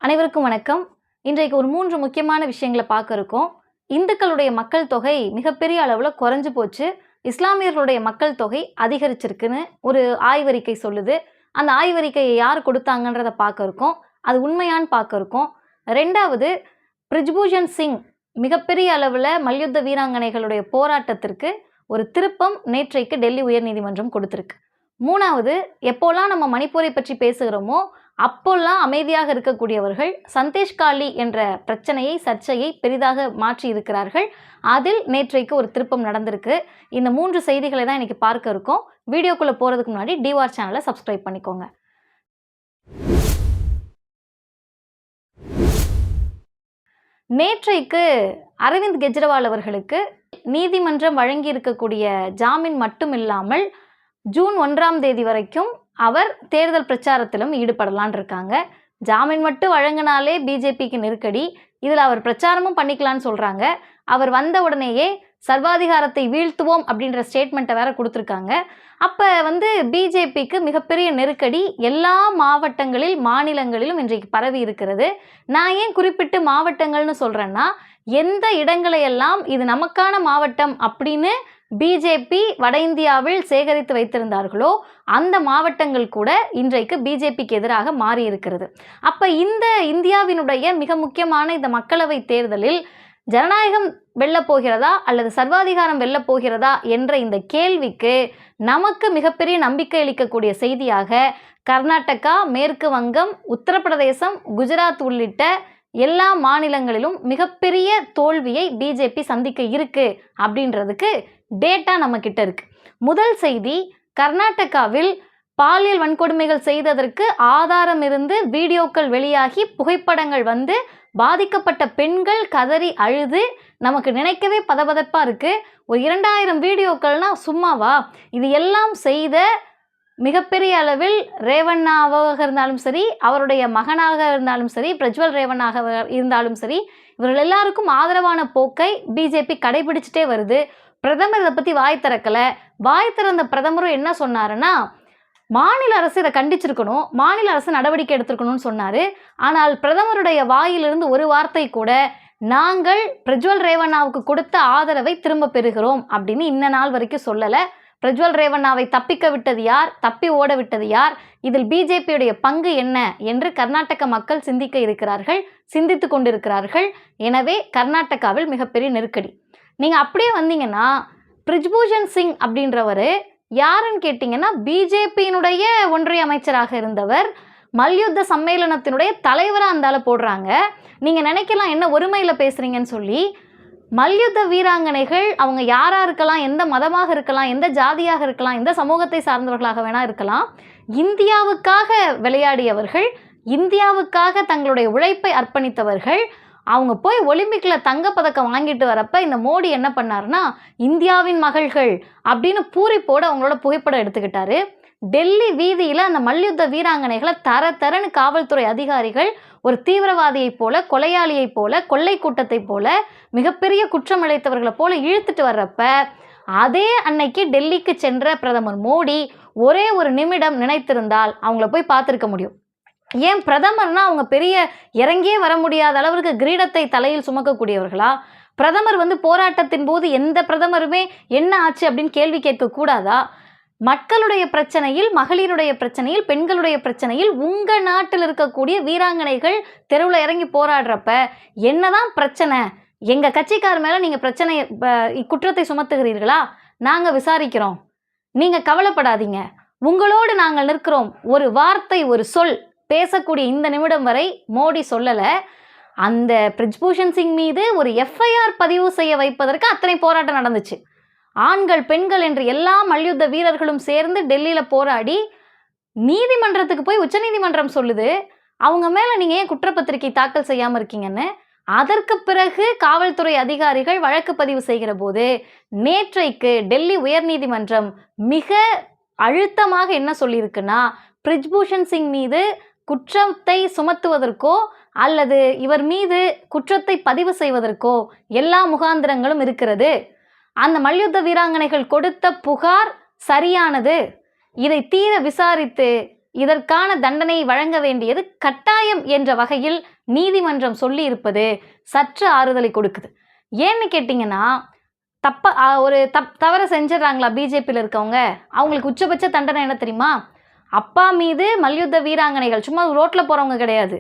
அனைவருக்கும் வணக்கம். இன்றைக்கு ஒரு 3 முக்கியமான விஷயங்கள பார்க்க இருக்கோம். இந்துக்களுடைய மக்கள் தொகை மிகப்பெரிய அளவுல குறைஞ்சு போச்சு. இஸ்லாமியர்களுடைய மக்கள் தொகை அதிகரிச்சிருக்குன்னு ஒரு ஆய்வறிக்கை சொல்லுது. அந்த ஆய்வறிக்கையை யார் கொடுத்தாங்கன்றத பார்க்க இருக்கோம். அது உண்மையான்னு பார்க்க இருக்கோம். 2வது பிரிஜ்பூஷன் சிங் மிகப்பெரிய அளவுல மல்யுத்த வீராங்கனைகளுடைய போராட்டத்திற்கு ஒரு திருப்பம் நேற்றைக்கு டெல்லி உயர்நீதிமன்றம் கொடுத்திருக்கு. 3வது எப்போலாம் நம்ம மணிப்பூரை பற்றி பேசுகிறோமோ அப்போல்லாம் அமைதியாக இருக்கக்கூடியவர்கள் சந்தேஷ் காலி என்ற பிரச்சனையை சர்ச்சையை பெரிதாக மாற்றி இருக்கிறார்கள். அதில் நேற்றைக்கு ஒரு திருப்பம் நடந்திருக்கு. இந்த 3 செய்திகளை தான் இன்னைக்கு பார்க்க இருக்கோம். வீடியோக்குள்ள போறதுக்கு முன்னாடி டிவார் சேனலை சப்ஸ்கிரைப் பண்ணிக்கோங்க. நேற்றைக்கு அரவிந்த் கெஜ்ரிவால் அவர்களுக்கு நீதிமன்றம் வழங்கி இருக்கக்கூடிய ஜாமீன் மட்டும் இல்லாமல் ஜூன் 1ஆம் தேதி வரைக்கும் அவர் தேர்தல் பிரச்சாரத்திலும் ஈடுபடலான் இருக்காங்க. ஜாமீன் மட்டும் வழங்கினாலே பிஜேபிக்கு நெருக்கடி. இதில் அவர் பிரச்சாரமும் பண்ணிக்கலான்னு சொல்கிறாங்க. அவர் வந்த உடனேயே சர்வாதிகாரத்தை வீழ்த்துவோம் அப்படின்ற ஸ்டேட்மெண்ட்டை வேற கொடுத்துருக்காங்க. அப்போ பிஜேபிக்கு மிகப்பெரிய நெருக்கடி எல்லா மாவட்டங்களில் மாநிலங்களிலும் இன்றைக்கு பரவி இருக்கிறது. நான் ஏன் குறிப்பிட்டு மாவட்டங்கள்னு சொல்கிறேன்னா, எந்த இடங்களையெல்லாம் இது நமக்கான மாவட்டம் அப்படின்னு பிஜேபி வட இந்தியாவில் சேகரித்து வைத்திருந்தார்களோ அந்த மாவட்டங்கள் கூட இன்றைக்கு பிஜேபிக்கு எதிராக மாறி இருக்கிறது. அப்போ இந்த இந்தியாவினுடைய மிக முக்கியமான இந்த மக்களவை தேர்தலில் ஜனநாயகம் வெல்லப் போகிறதா அல்லது சர்வாதிகாரம் வெல்லப் போகிறதா என்ற இந்த கேள்விக்கு நமக்கு மிகப்பெரிய நம்பிக்கை அளிக்கக்கூடிய செய்தியாக கர்நாடகா, மேற்கு வங்கம், உத்தரப்பிரதேசம், குஜராத் உள்ளிட்ட எல்லா மாநிலங்களிலும் மிகப்பெரிய தோல்வியை பிஜேபி சந்திக்க இருக்கு அப்படின்றதுக்கு டேட்டா நம்ம கிட்ட இருக்கு. முதல் செய்தி, கர்நாடகாவில் பாலியல் வன்கொடுமைகள் செய்ததற்கு ஆதாரம் இருந்து வீடியோக்கள் வெளியாகி புகைப்படங்கள் பாதிக்கப்பட்ட பெண்கள் கதறி அழுது நமக்கு நினைக்கவே பதபதப்பா இருக்கு. ஒரு 2000 வீடியோக்கள்னா சும்மாவா? இது எல்லாம் செய்த மிகப்பெரிய அளவில் ரேவண்ணாவாக இருந்தாலும் சரி, அவருடைய மகனாக இருந்தாலும் சரி, பிரஜ்வல் ரேவண்ணாக இருந்தாலும் சரி, இவர்கள் எல்லாருக்கும் ஆதரவான போக்கை பிஜேபி கடைபிடிச்சிட்டே வருது. பிரதமர் இதை பற்றி வாய் திறக்கல. வாய் திறந்த பிரதமரும் என்ன சொன்னாருன்னா, மாநில அரசு இதை கண்டிச்சிருக்கணும், மாநில அரசு நடவடிக்கை எடுத்திருக்கணும்னு சொன்னார். ஆனால் பிரதமருடைய வாயிலிருந்து ஒரு வார்த்தை கூட நாங்கள் பிரஜ்வல் ரேவண்ணாவுக்கு கொடுத்த ஆதரவை திரும்ப பெறுகிறோம் அப்படின்னு இன்ன நாள் வரைக்கும் சொல்லலை. பிரஜ்வல் ரேவண்ணாவை தப்பிக்க விட்டது யார், தப்பி ஓட விட்டது யார், இதில் பிஜேபியுடைய பங்கு என்ன என்று கர்நாடக மக்கள் சிந்திக்க இருக்கிறார்கள், சிந்தித்து கொண்டிருக்கிறார்கள். எனவே கர்நாடகாவில் மிகப்பெரிய நெருக்கடி. நீங்கள் அப்படியே வந்தீங்கன்னா, பிரிஜ்பூஷன் சிங் அப்படின்றவர் யாருன்னு கேட்டிங்கன்னா, பிஜேபியினுடைய ஒன்றிய அமைச்சராக இருந்தவர், மல்யுத்த சம்மேளனத்தினுடைய தலைவராக இருந்தால போடுறாங்க. நீங்கள் நினைக்கலாம் என்ன ஒருமையில் பேசுகிறீங்கன்னு சொல்லி. மல்யுத்த வீராங்கனைகள் அவங்க யாராக இருக்கலாம், எந்த மதமாக இருக்கலாம், எந்த ஜாதியாக இருக்கலாம், எந்த சமூகத்தை சார்ந்தவர்களாக வேணால் இருக்கலாம், இந்தியாவுக்காக விளையாடியவர்கள், இந்தியாவுக்காக தங்களுடைய உழைப்பை அர்ப்பணித்தவர்கள். அவங்க போய் ஒலிம்பிக்கில் தங்கப்பதக்கம் வாங்கிட்டு வரப்ப இந்த மோடி என்ன பண்ணாருன்னா, இந்தியாவின் மகள்கள் அப்படின்னு பூரிப்போடு அவங்களோட புகைப்படம் எடுத்துக்கிட்டாரு. டெல்லி வீதியில் அந்த மல்யுத்த வீராங்கனைகளை தரன்னு காவல்துறை அதிகாரிகள் ஒரு தீவிரவாதியைப் போல, கொலையாளியைப் போல, கொள்ளை கூட்டத்தைப் போல, மிகப்பெரிய குற்றம் இழைத்தவர்களை போல இழுத்துட்டு வர்றப்ப அதே அன்னைக்கு டெல்லிக்கு சென்ற பிரதமர் மோடி ஒரே ஒரு நிமிடம் நினைத்திருந்தால் அவங்கள போய் பார்த்துருக்க முடியும். ஏன் பிரதமர்னா அவங்க பெரிய இறங்கியே வர முடியாத அளவிற்கு கிரீடத்தை தலையில் சுமக்கக்கூடியவர்களா? பிரதமர் போராட்டத்தின் போது எந்த பிரதமருமே என்ன ஆச்சு அப்படின்னு கேள்வி கேட்கக்கூடாதா? மக்களுடைய பிரச்சனையில், மகளிருடைய பிரச்சனையில், பெண்களுடைய பிரச்சனையில் உங்கள் நாட்டில் இருக்கக்கூடிய வீராங்கனைகள் தெருவில் இறங்கி போராடுறப்ப என்னதான் பிரச்சனை? எங்கள் கட்சிக்கார் மேலே நீங்கள் பிரச்சனை குற்றத்தை சுமத்துகிறீர்களா? நாங்கள் விசாரிக்கிறோம், நீங்கள் கவலைப்படாதீங்க, உங்களோடு நாங்கள் நிற்கிறோம். ஒரு வார்த்தை, ஒரு சொல் பேசக்கூடிய இந்த நிமிடம் வரை மோடி சொல்லலை. அந்த பிரிஜ்பூஷன் சிங் மீது ஒரு எஃப்ஐஆர் பதிவு செய்ய வைப்பதற்கு அத்தனை போராட்டம் நடந்துச்சு. ஆண்கள், பெண்கள் என்று எல்லா மல்யுத்த வீரர்களும் சேர்ந்து டெல்லியில் போராடி நீதிமன்றத்துக்கு போய் உச்சநீதிமன்றம் சொல்லுது அவங்க மேலே நீங்கள் ஏன் குற்றப்பத்திரிகை தாக்கல் செய்யாமல் இருக்கீங்கன்னு. அதற்கு பிறகு காவல்துறை அதிகாரிகள் வழக்கு பதிவு செய்கிற போது நேற்றைக்கு டெல்லி உயர்நீதிமன்றம் மிக அழுத்தமாக என்ன சொல்லியிருக்குன்னா, பிரிஜ்பூஷன் சிங் மீது குற்றத்தை சுமத்துவதற்கோ அல்லது இவர் மீது குற்றத்தை பதிவு செய்வதற்கோ எல்லா முகாந்திரங்களும் இருக்கிறது. அந்த மல்யுத்த வீராங்கனைகள் கொடுத்த புகார் சரியானது. இதை தீர விசாரித்து இதற்கான தண்டனை வழங்க வேண்டியது கட்டாயம் என்ற வகையில் நீதிமன்றம் சொல்லி இருப்பது சற்று ஆறுதலை கொடுக்குது. ஏன்னு கேட்டிங்கன்னா, ஒரு தவறை செஞ்சிடறாங்களா பிஜேபியில் இருக்கவங்க, அவங்களுக்கு உச்சபட்ச தண்டனை என்ன தெரியுமா? அப்பா மீது மல்யுத்த வீராங்கனைகள், சும்மா ரோட்டில் போகிறவங்க கிடையாது,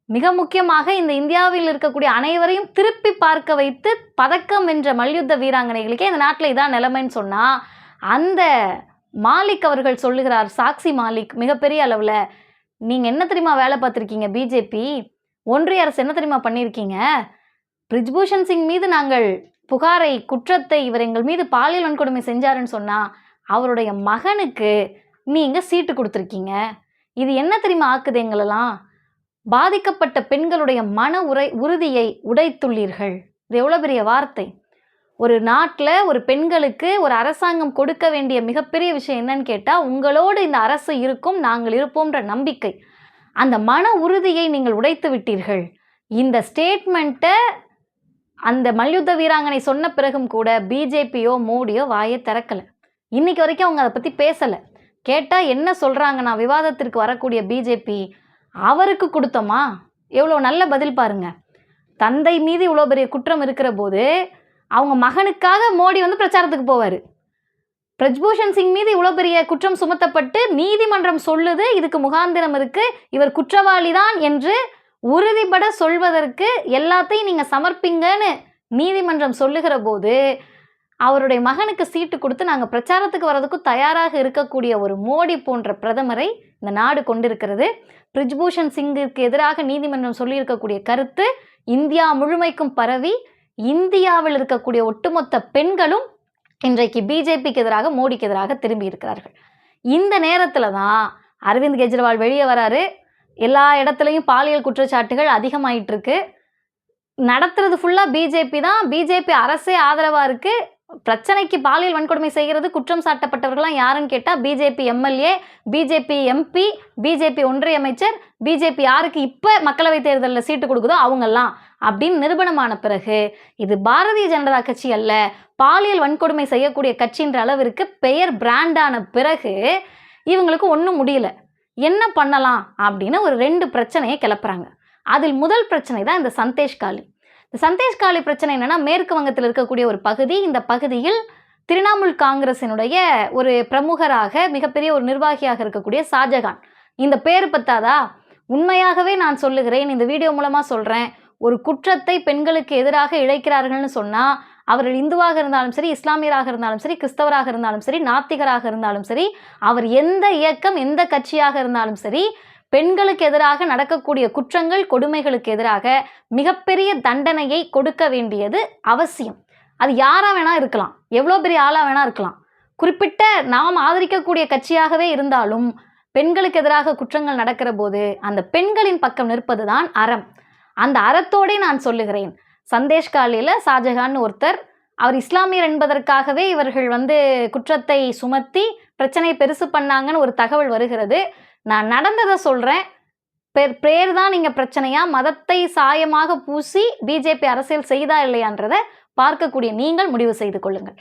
மிக முக்கியமாக இந்த இந்தியாவில் இருக்கக்கூடிய அனைவரையும் திருப்பி பார்க்க வைத்து பதக்கம் வென்ற மல்யுத்த வீராங்கனைகளுக்கே இந்த நாட்டில் இதான் நிலைமைன்னு சொன்னால், அந்த மாலிக் அவர்கள் சொல்லுகிறார், சாக்சி மாலிக் மிகப்பெரிய அளவில், நீங்கள் என்ன தெரியுமா வேலை பார்த்துருக்கீங்க பிஜேபி, ஒன்றிய அரசு என்ன தெரியுமா பண்ணியிருக்கீங்க, பிரிஜ்பூஷன் சிங் மீது நாங்கள் புகாரை, குற்றத்தை, இவர் எங்கள் மீது பாலியல் வன்கொடுமை செஞ்சாருன்னு சொன்னால் அவருடைய மகனுக்கு நீங்கள் சீட்டு கொடுத்துருக்கீங்க. இது என்ன தெரியுமா ஆக்குது எங்களெல்லாம், பாதிக்கப்பட்ட பெண்களுடைய மன உறுதியை உடைத்துள்ளீர்கள். இது எவ்வளோ பெரிய வார்த்தை. ஒரு நாட்டில் ஒரு பெண்களுக்கு ஒரு அரசாங்கம் கொடுக்க வேண்டிய மிகப்பெரிய விஷயம் என்னன்னு கேட்டால், உங்களோடு இந்த அரசு இருக்கும், நாங்கள் இருப்போம்ன்ற நம்பிக்கை. அந்த மன உறுதியை நீங்கள் உடைத்து விட்டீர்கள். இந்த ஸ்டேட்மெண்ட்டை அந்த மல்யுத்த வீராங்கனை சொன்ன பிறகும் கூட பிஜேபியோ மோடியோ வாயை திறக்கலை. இன்னைக்கு வரைக்கும் அவங்க அதை பற்றி பேசலை. கேட்டால் என்ன சொல்கிறாங்கன்னா, விவாதத்திற்கு வரக்கூடிய பிஜேபி, அவருக்கு கொடுத்தோமா, எவ்வளோ நல்ல பதில் பாருங்க. தந்தை மீது இவ்வளோ பெரிய குற்றம் இருக்கிற போது அவங்க மகனுக்காக மோடி வந்து பிரச்சாரத்துக்கு போவார். பிரிஜ்பூஷன் சிங் மீது இவ்வளோ பெரிய குற்றம் சுமத்தப்பட்டு நீதிமன்றம் சொல்லுது இதுக்கு முகாந்திரம் இருக்குது, இவர் குற்றவாளி தான் என்று உறுதிபட சொல்வதற்கு எல்லாத்தையும் நீங்கள் சமர்ப்பிங்கன்னு நீதிமன்றம் சொல்லுகிற போது அவருடைய மகனுக்கு சீட்டு கொடுத்து நாங்கள் பிரச்சாரத்துக்கு வர்றதுக்கும் தயாராக இருக்கக்கூடிய ஒரு மோடி போன்ற பிரதமரை இந்த நாடு கொண்டிருக்கிறது. பிரிஜ்பூஷன் சிங்கிற்கு எதிராக நீதிமன்றம் சொல்லியிருக்கக்கூடிய கருத்து இந்தியா முழுமைக்கும் பரவி இந்தியாவில் இருக்கக்கூடிய ஒட்டுமொத்த பெண்களும் இன்றைக்கு பிஜேபிக்கு எதிராக, மோடிக்கு எதிராக திரும்பி இருக்கிறார்கள். இந்த நேரத்தில் தான் அரவிந்த் கெஜ்ரிவால் வெளியே வராரு. எல்லா இடத்துலையும் பாலியல் குற்றச்சாட்டுகள் அதிகமாயிட்டு இருக்கு. நடத்துறது ஃபுல்லாக பிஜேபி தான். பிஜேபி அரசே ஆதரவாக இருக்குது. பிரச்சனைக்கு பாலியல் வன்கொடுமை செய்கிறது குற்றம் சாட்டப்பட்டவர்கள்லாம் யாருன்னு கேட்டால் BJP MLA, BJP MP, BJP ஒன்றிய அமைச்சர், பிஜேபி யாருக்கு இப்போ மக்களவைத் தேர்தலில் சீட்டு கொடுக்குதோ அவங்கெல்லாம் அப்படின்னு நிரூபணமான பிறகு இது பாரதிய ஜனதா கட்சி அல்ல, பாலியல் வன்கொடுமை செய்யக்கூடிய கட்சின்ற அளவிற்கு பெயர் பிராண்டான பிறகு இவங்களுக்கு ஒன்றும் முடியல. என்ன பண்ணலாம் அப்படின்னு ஒரு 2 பிரச்சனையை கிளப்புறாங்க. அதில் முதல் பிரச்சனை தான் இந்த சந்தேஷ் காலி. இந்த சந்தேஷ் காலி பிரச்சனை என்னென்னா, மேற்கு வங்கத்தில் இருக்கக்கூடிய ஒரு பகுதி. இந்த பகுதியில் திரிணாமுல் காங்கிரசினுடைய ஒரு பிரமுகராக, மிகப்பெரிய ஒரு நிர்வாகியாக இருக்கக்கூடிய ஷாஜகான். இந்த பேர் பத்தாதா? உண்மையாகவே நான் சொல்லுகிறேன், இந்த வீடியோ மூலமாக சொல்கிறேன், ஒரு குற்றத்தை பெண்களுக்கு எதிராக இழைக்கிறார்கள்னு சொன்னால் அவர்கள் இந்துவாக இருந்தாலும் சரி, இஸ்லாமியராக இருந்தாலும் சரி, கிறிஸ்தவராக இருந்தாலும் சரி, நாத்திகராக இருந்தாலும் சரி, அவர் எந்த இயக்கம், எந்த கட்சியாக இருந்தாலும் சரி, பெண்களுக்கு எதிராக நடக்கக்கூடிய குற்றங்கள், கொடுமைகளுக்கு எதிராக மிகப்பெரிய தண்டனையை கொடுக்க வேண்டியது அவசியம். அது யாராக வேணால் இருக்கலாம், எவ்வளோ பெரிய ஆளாக வேணால் இருக்கலாம். குறிப்பிட்ட நாம் ஆதரிக்கக்கூடிய கட்சியாகவே இருந்தாலும் பெண்களுக்கு எதிராக குற்றங்கள் நடக்கிற போது அந்த பெண்களின் பக்கம் நிற்பது தான் அறம். அந்த அறத்தோடே நான் சொல்லுகிறேன், சந்தேஷ் காலியில் ஷாஜகான் ஒருத்தர், அவர் இஸ்லாமியர் என்பதற்காகவே இவர்கள் குற்றத்தை சுமத்தி பிரச்சனையை பெருசு பண்ணாங்கன்னு ஒரு தகவல் வருகிறது. நான் நடந்ததை சொல்கிறேன். பேர் தான் நீங்கள் பிரச்சனையா, மதத்தை சாயமாக பூசி பிஜேபி அரசியல் செய்தா இல்லையான்றதை பார்க்கக்கூடிய நீங்கள் முடிவு செய்து கொள்ளுங்கள்.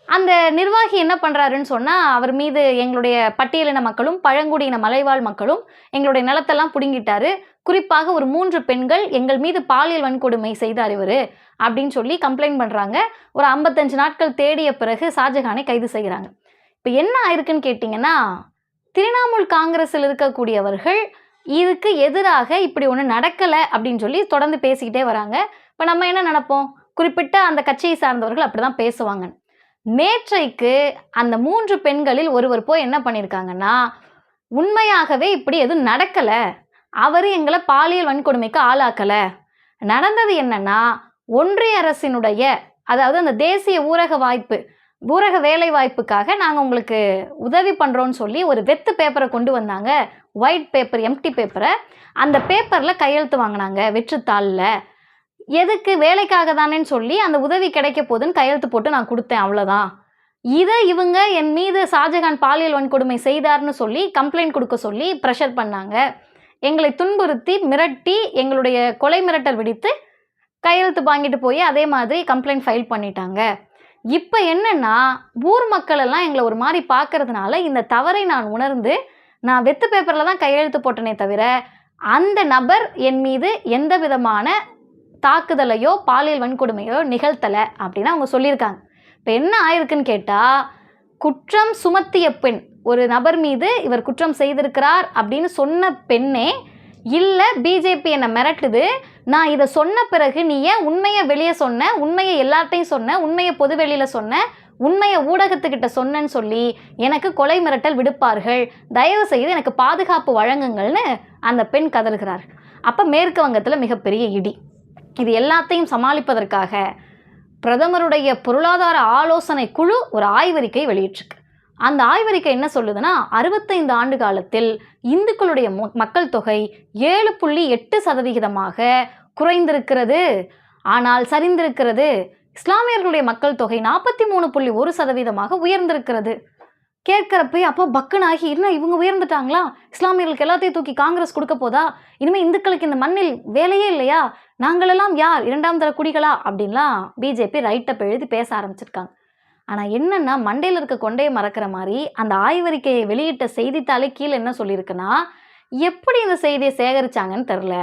அந்த நிர்வாகி என்ன பண்ணுறாருன்னு சொன்னால், அவர் மீது எங்களுடைய பட்டியலின மக்களும் பழங்குடியின மலைவாழ் மக்களும் எங்களுடைய நிலத்தெல்லாம் பிடுங்கிட்டாரு, குறிப்பாக ஒரு 3 பெண்கள் எங்கள் மீது பாலியல் வன்கொடுமை செய்தார் இவர் அப்படின்னு சொல்லி கம்ப்ளைண்ட் பண்ணுறாங்க. ஒரு 55 நாட்கள் தேடிய பிறகு ஷாஜகானை கைது செய்கிறாங்க. இப்போ என்ன ஆயிருக்குன்னு கேட்டிங்கன்னா, திரிணாமுல் காங்கிரஸில் இருக்கக்கூடியவர்கள் இதுக்கு எதிராக இப்படி ஒன்று நடக்கலை அப்படின்னு சொல்லி தொடர்ந்து பேசிக்கிட்டே வராங்க. இப்போ நம்ம என்ன நினைப்போம், குறிப்பிட்ட அந்த கட்சியை சார்ந்தவர்கள் அப்படி தான் பேசுவாங்க. நேற்றைக்கு அந்த 3 பெண்களில் ஒருவர் போய் என்ன பண்ணியிருக்காங்கன்னா, உண்மையாகவே இப்படி எதுவும் நடக்கலை, அவர் எங்களை பாலியல் வன்கொடுமைக்கு ஆளாக்கலை, நடந்தது என்னன்னா ஒன்றிய அரசினுடைய, அதாவது அந்த தேசிய ஊரக வேலை வாய்ப்புக்காக நாங்கள் உங்களுக்கு உதவி பண்ணுறோன்னு சொல்லி ஒரு வெத்து பேப்பரை கொண்டு வந்தாங்க, ஒயிட் பேப்பர், எம்டி பேப்பரை. அந்த பேப்பரில் கையெழுத்து வாங்கினாங்க வெற்றுத்தாளில். எதுக்கு, வேலைக்காக தானேன்னு சொல்லி அந்த உதவி கிடைக்க போதுன்னு கையெழுத்து போட்டு நான் கொடுத்தேன், அவ்வளோதான். இதை இவங்க என் மீது ஷாஜகான் பாலியல் வன்கொடுமை செய்தார்னு சொல்லி கம்ப்ளைண்ட் கொடுக்க சொல்லி ப்ரெஷர் பண்ணாங்க. எங்களை துன்புறுத்தி மிரட்டி எங்களுடைய கொலை மிரட்டல் விடுத்து கையெழுத்து வாங்கிட்டு போய் அதே மாதிரி கம்ப்ளைண்ட் ஃபைல் பண்ணிட்டாங்க. இப்போ என்னென்னா, ஊர் மக்கள் எல்லாம் எங்களை ஒரு மாதிரி பார்க்கறதுனால இந்த தவறை நான் உணர்ந்து நான் வெத்து பேப்பரில் தான் கையெழுத்து போட்டனே தவிர அந்த நபர் என் மீது எந்த விதமான தாக்குதலையோ பாலியல் வன்கொடுமையோ நிகழ்த்தலை அப்படின்னு அவங்க சொல்லியிருக்காங்க. இப்போ என்ன ஆயிருக்குன்னு கேட்டால், குற்றம் சுமத்திய பெண், ஒரு நபர் மீது இவர் குற்றம் செய்திருக்கிறார் அப்படின்னு சொன்ன பெண்ணே, இல்லை பிஜேபி என்னை மிரட்டுது, நான் இதை சொன்ன பிறகு நீ ஏன் உண்மையை வெளியே சொன்ன, உண்மையை எல்லார்ட்டையும் சொன்ன, உண்மையை பொதுவெளியில் சொன்ன, உண்மையை ஊடகத்துக்கிட்ட சொன்னேன்னு சொல்லி எனக்கு கொலை மிரட்டல் விடுப்பார்கள், தயவு செய்து எனக்கு பாதுகாப்பு வழங்குங்கள்னு அந்த பெண் கதறுகிறார். அப்போ மேற்கு வங்கத்தில் மிகப்பெரிய இடி. இது எல்லாத்தையும் சமாளிப்பதற்காக பிரதமருடைய பொருளாதார ஆலோசனை குழு ஒரு ஆய்வறிக்கை வெளியிட்டிருக்கு. அந்த ஆய்வறிக்கை என்ன சொல்லுதுன்னா, 65 ஆண்டு காலத்தில் இந்துக்களுடைய மக்கள் தொகை 7.8% குறைந்திருக்கிறது, ஆனால் சரிந்திருக்கிறது. இஸ்லாமியர்களுடைய மக்கள் தொகை 43.1% உயர்ந்திருக்கிறது. கேட்குறப்ப அப்போ பக்குனாகி, என்ன இவங்க உயர்ந்துட்டாங்களா, இஸ்லாமியர்களுக்கு எல்லாத்தையும் தூக்கி காங்கிரஸ் கொடுக்க போதா, இனிமேல் இந்துக்களுக்கு இந்த மண்ணில் வேலையே இல்லையா, நாங்களெல்லாம் யார், 2ஆம் தர குடிகளா அப்படின்லாம் பிஜேபி ரைட்டப் எழுதி பேச ஆரம்பிச்சிருக்காங்க. ஆனால் என்னென்னா, மண்டையில் இருக்க கொண்டையை மறக்கிற மாதிரி அந்த ஆய்வறிக்கையை வெளியிட்ட செய்தித்தாளே கீழே என்ன சொல்லியிருக்குன்னா, எப்படி இந்த செய்தியை சேகரித்தாங்கன்னு தெரில.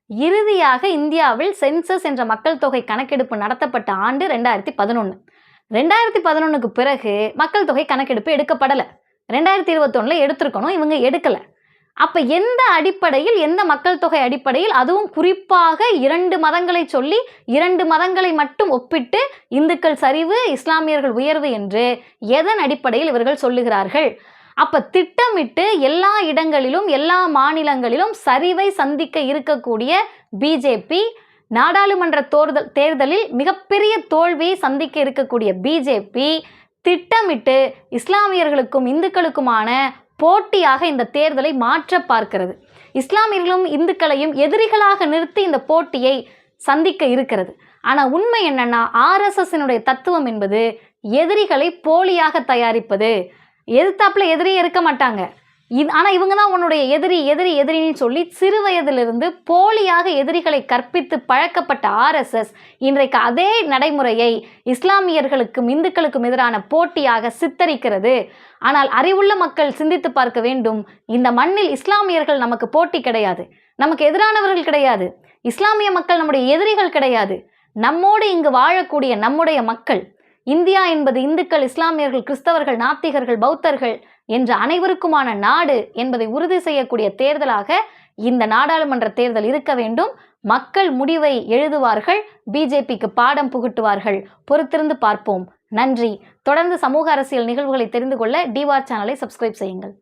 இறுதியாக இந்தியாவில் சென்சஸ் என்ற மக்கள் தொகை கணக்கெடுப்பு நடத்தப்பட்ட ஆண்டு 2011. 2011க்கு பிறகு மக்கள் தொகை கணக்கெடுப்பு எடுக்கப்படலை. 2021 எடுத்திருக்கணும், இவங்க எடுக்கலை. அப்போ எந்த அடிப்படையில், எந்த மக்கள் தொகை அடிப்படையில், அதுவும் குறிப்பாக 2 மதங்களை சொல்லி 2 மதங்களை மட்டும் ஒப்பிட்டு இந்துக்கள் சரிவு இஸ்லாமியர்கள் உயர்வு என்று எதன் அடிப்படையில் இவர்கள் சொல்லுகிறார்கள்? அப்போ திட்டமிட்டு எல்லா இடங்களிலும் எல்லா மாநிலங்களிலும் சரிவை சந்திக்க இருக்கக்கூடிய பிஜேபி, நாடாளுமன்ற தேர்தலில் மிகப்பெரிய தோல்வியை சந்திக்க இருக்கக்கூடிய பிஜேபி திட்டமிட்டு இஸ்லாமியர்களுக்கும் இந்துக்களுக்குமான போட்டியாக இந்த தேர்தலை மாற்ற பார்க்கிறது. இஸ்லாமியர்களும் இந்துக்களையும் எதிரிகளாக நிறுத்தி இந்த போட்டியை சந்திக்க இருக்கிறது. ஆனால் உண்மை என்னன்னா, ஆர்எஸ்எஸ்னுடைய தத்துவம் என்பது எதிரிகளை போலியாக தயாரிப்பது. எதிர்த்தாப்புல எதிரியே இருக்க மாட்டாங்க, ஆனால் இவங்க தான் உன்னுடைய எதிரி எதிரி எதிரின்னு சொல்லி சிறு வயதிலிருந்து போலியாக எதிரிகளை கற்பித்து பழக்கப்பட்ட ஆர்எஸ்எஸ் இன்றைக்கு அதே நடைமுறையை இஸ்லாமியர்களுக்கும் இந்துக்களுக்கும் எதிரான போட்டியாக சித்தரிக்கிறது. ஆனால் அறிவுள்ள மக்கள் சிந்தித்து பார்க்க வேண்டும். இந்த மண்ணில் இஸ்லாமியர்கள் நமக்கு போட்டி கிடையாது, நமக்கு எதிரானவர்கள் கிடையாது, இஸ்லாமிய மக்கள் நம்முடைய எதிரிகள் கிடையாது. நம்மோடு இங்கு வாழக்கூடிய நம்முடைய மக்கள். இந்தியா என்பது இந்துக்கள், இஸ்லாமியர்கள், கிறிஸ்தவர்கள், நாத்திகர்கள், பௌத்தர்கள் என்ற அனைவருக்குமான நாடு என்பதை உறுதி செய்யக்கூடிய தேர்தலாக இந்த நாடாளுமன்ற தேர்தல் இருக்க வேண்டும். மக்கள் முடிவை எழுதுவார்கள், பிஜேபிக்கு பாடம் புகட்டுவார்கள். பொறுத்திருந்து பார்ப்போம். நன்றி. தொடர்ந்து சமூக அரசியல் நிகழ்வுகளை தெரிந்து கொள்ள டிவார் சேனலை சப்ஸ்கிரைப் செய்யுங்கள்.